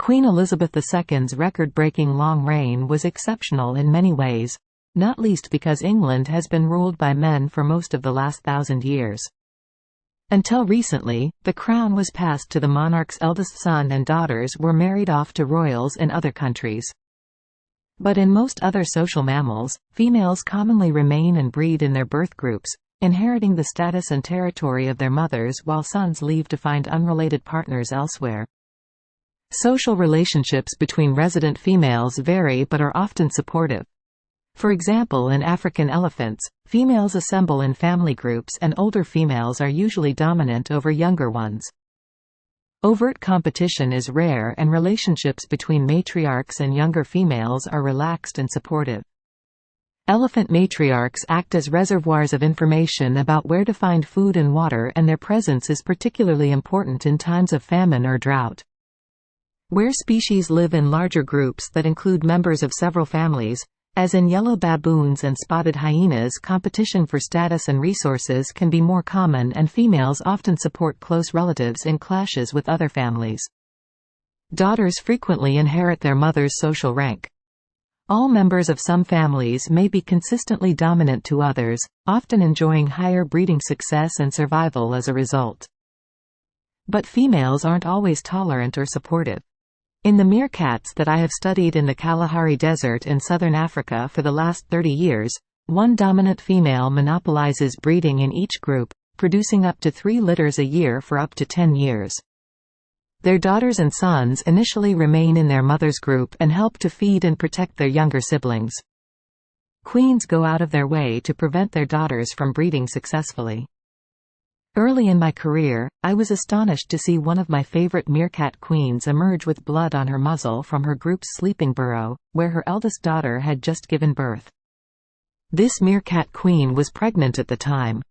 Queen Elizabeth II's record-breaking long reign was exceptional in many ways, not least because England has been ruled by men for most of the last 1,000 years. Until recently, the crown was passed to the monarch's eldest son, and daughters were married off to royals in other countries. But in most other social mammals, females commonly remain and breed in their birth groups, inheriting the status and territory of their mothers, while sons leave to find unrelated partners elsewhere. Social relationships between resident females vary but are often supportive. For example, in African elephants, females assemble in family groups and older females are usually dominant over younger ones. Overt competition is rare, and relationships between matriarchs and younger females are relaxed and supportive. Elephant matriarchs act as reservoirs of information about where to find food and water, and their presence is particularly important in times of famine or drought. Where species live in larger groups that include members of several families, as in yellow baboons and spotted hyenas, competition for status and resources can be more common, and females often support close relatives in clashes with other families. Daughters frequently inherit their mother's social rank. All members of some families may be consistently dominant to others, often enjoying higher breeding success and survival as a result. But females aren't always tolerant or supportive. In the meerkats that I have studied in the Kalahari Desert in southern Africa for the last 30 years, one dominant female monopolizes breeding in each group, producing up to 3 litters a year for up to 10 years. Their daughters and sons initially remain in their mother's group and help to feed and protect their younger siblings. Queens go out of their way to prevent their daughters from breeding successfully. Early in my career, I was astonished to see one of my favorite meerkat queens emerge with blood on her muzzle from her group's sleeping burrow, where her eldest daughter had just given birth. This meerkat queen was pregnant at the time.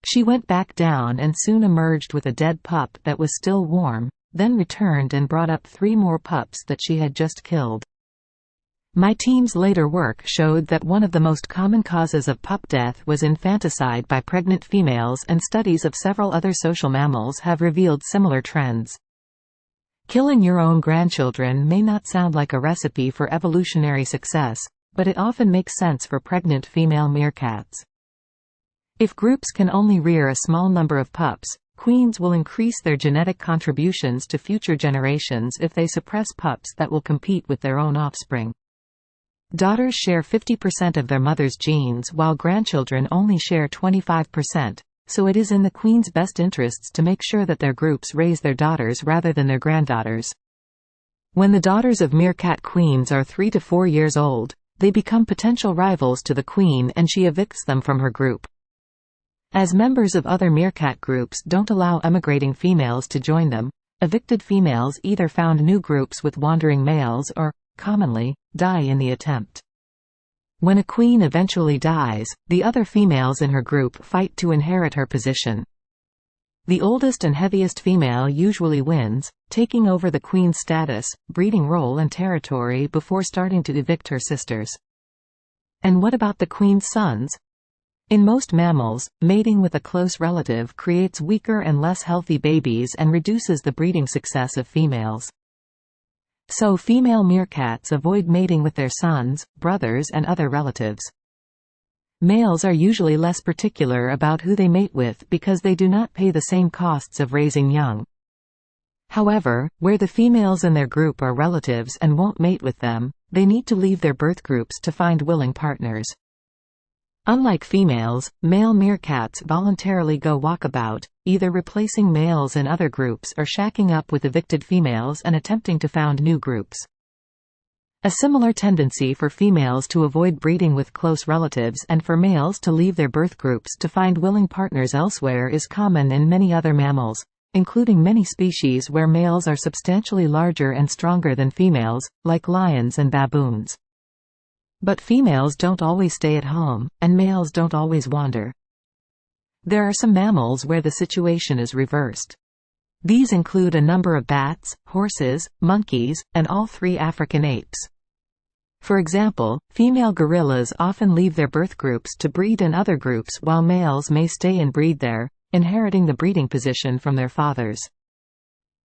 She went back down and soon emerged with a dead pup that was still warm, then returned and brought up 3 more pups that she had just killed. My team's later work showed that one of the most common causes of pup death was infanticide by pregnant females, and studies of several other social mammals have revealed similar trends. Killing your own grandchildren may not sound like a recipe for evolutionary success, but it often makes sense for pregnant female meerkats. If groups can only rear a small number of pups, queens will increase their genetic contributions to future generations if they suppress pups that will compete with their own offspring. Daughters share 50% of their mother's genes, while grandchildren only share 25%, so it is in the queen's best interests to make sure that their groups raise their daughters rather than their granddaughters. When the daughters of meerkat queens are 3 to 4 years old, they become potential rivals to the queen, and she evicts them from her group. As members of other meerkat groups don't allow emigrating females to join them, evicted females either found new groups with wandering males or, commonly, die in the attempt. When a queen eventually dies, the other females in her group fight to inherit her position. The oldest and heaviest female usually wins, taking over the queen's status, breeding role and territory before starting to evict her sisters. And what about the queen's sons? In most mammals, mating with a close relative creates weaker and less healthy babies and reduces the breeding success of females. So female meerkats avoid mating with their sons, brothers, and other relatives. Males are usually less particular about who they mate with because they do not pay the same costs of raising young. However, where the females in their group are relatives and won't mate with them, they need to leave their birth groups to find willing partners. Unlike females, male meerkats voluntarily go walkabout, either replacing males in other groups or shacking up with evicted females and attempting to found new groups. A similar tendency for females to avoid breeding with close relatives and for males to leave their birth groups to find willing partners elsewhere is common in many other mammals, including many species where males are substantially larger and stronger than females, like lions and baboons. But females don't always stay at home, and males don't always wander. There are some mammals where the situation is reversed. These include a number of bats, horses, monkeys, and all 3 African apes. For example, female gorillas often leave their birth groups to breed in other groups while males may stay and breed there, inheriting the breeding position from their fathers.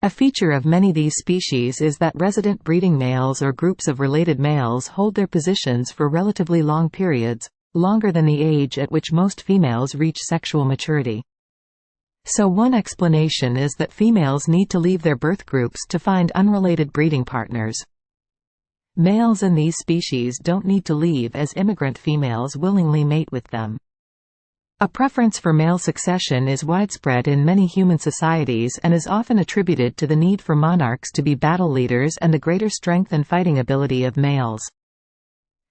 A feature of many these species is that resident breeding males or groups of related males hold their positions for relatively long periods, longer than the age at which most females reach sexual maturity. So one explanation is that females need to leave their birth groups to find unrelated breeding partners. Males in these species don't need to leave, as immigrant females willingly mate with them. A preference for male succession is widespread in many human societies and is often attributed to the need for monarchs to be battle leaders and the greater strength and fighting ability of males.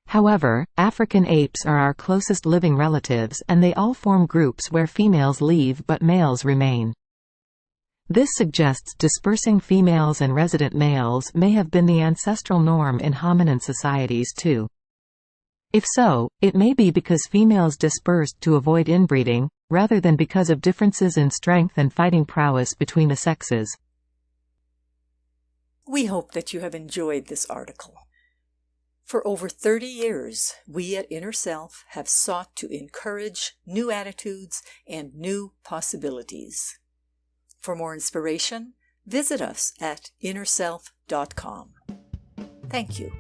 However, African apes are our closest living relatives, and they all form groups where females leave but males remain. This suggests dispersing females and resident males may have been the ancestral norm in hominin societies too. If so, it may be because females dispersed to avoid inbreeding, rather than because of differences in strength and fighting prowess between the sexes. We hope that you have enjoyed this article. For over 30 years, we at Inner Self have sought to encourage new attitudes and new possibilities. For more inspiration, visit us at innerself.com. Thank you.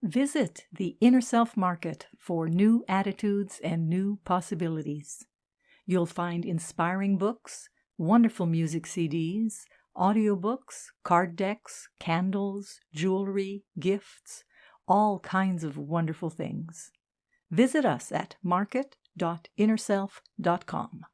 Visit the Inner Self Market for new attitudes and new possibilities. You'll find inspiring books, wonderful music CDs, audiobooks, card decks, candles, jewelry, gifts, all kinds of wonderful things. Visit us at market.innerself.com.